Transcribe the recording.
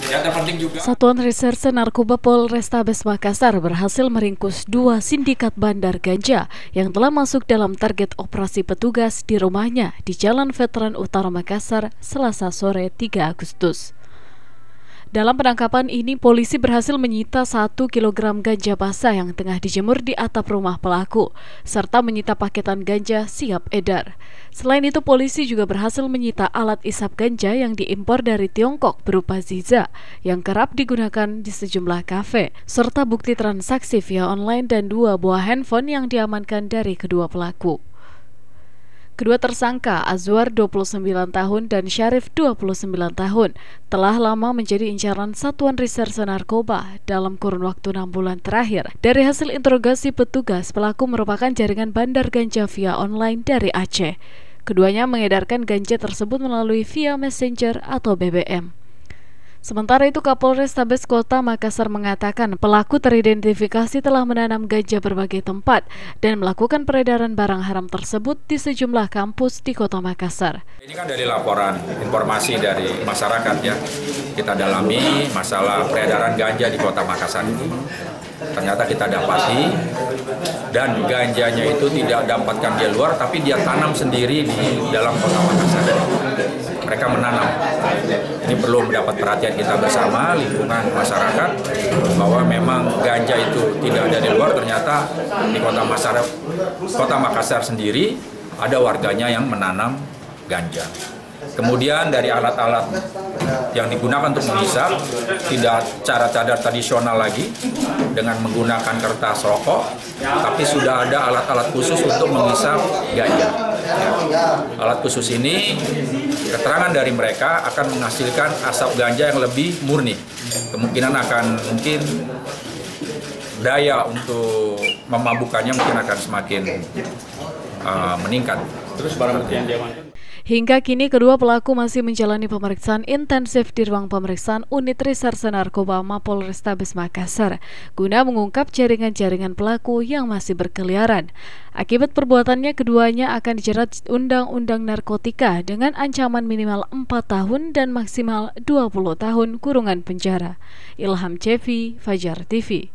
Data penting juga. Satuan Reserse Narkoba Polrestabes Makassar berhasil meringkus 2 sindikat bandar ganja yang telah masuk dalam target operasi petugas di rumahnya di Jalan Veteran Utara Makassar, Selasa sore 3 Agustus. Dalam penangkapan ini, polisi berhasil menyita 1 kilogram ganja basah yang tengah dijemur di atap rumah pelaku, serta menyita paketan ganja siap edar. Selain itu, polisi juga berhasil menyita alat isap ganja yang diimpor dari Tiongkok berupa Ziza, yang kerap digunakan di sejumlah kafe, serta bukti transaksi via online dan 2 buah handphone yang diamankan dari kedua pelaku. Kedua tersangka, Azwar 29 tahun dan Syarif 29 tahun, telah lama menjadi incaran Satuan Reserse Narkoba dalam kurun waktu 6 bulan terakhir. Dari hasil interogasi petugas, pelaku merupakan jaringan bandar ganja via online dari Aceh. Keduanya mengedarkan ganja tersebut melalui via Messenger atau BBM. Sementara itu, Kapolrestabes Kota Makassar mengatakan pelaku teridentifikasi telah menanam ganja berbagai tempat dan melakukan peredaran barang haram tersebut di sejumlah kampus di Kota Makassar. Ini kan dari laporan informasi dari masyarakat ya, kita dalami masalah peredaran ganja di Kota Makassar ini. Ternyata kita dapati dan ganjanya itu tidak dapatkan di luar, tapi dia tanam sendiri di dalam Kota Makassar. Mereka menanam. Ini perlu mendapat perhatian kita bersama, lingkungan masyarakat, bahwa memang ganja itu tidak ada di luar. Ternyata di Kota Makassar sendiri ada warganya yang menanam ganja. Kemudian dari alat-alat yang digunakan untuk menghisap, tidak cara-cara tradisional lagi dengan menggunakan kertas rokok, tapi sudah ada alat-alat khusus untuk menghisap ganja. Alat khusus ini, keterangan dari mereka akan menghasilkan asap ganja yang lebih murni. Kemungkinan akan mungkin daya untuk memabukkannya mungkin akan semakin meningkat. Terus barang bukti yang diamankan? Hingga kini kedua pelaku masih menjalani pemeriksaan intensif di ruang pemeriksaan Unit Reserse Narkoba Mapolrestabes Makassar guna mengungkap jaringan-jaringan pelaku yang masih berkeliaran. Akibat perbuatannya, keduanya akan dijerat Undang-Undang Narkotika dengan ancaman minimal 4 tahun dan maksimal 20 tahun kurungan penjara. Ilham Cevi, Fajar TV.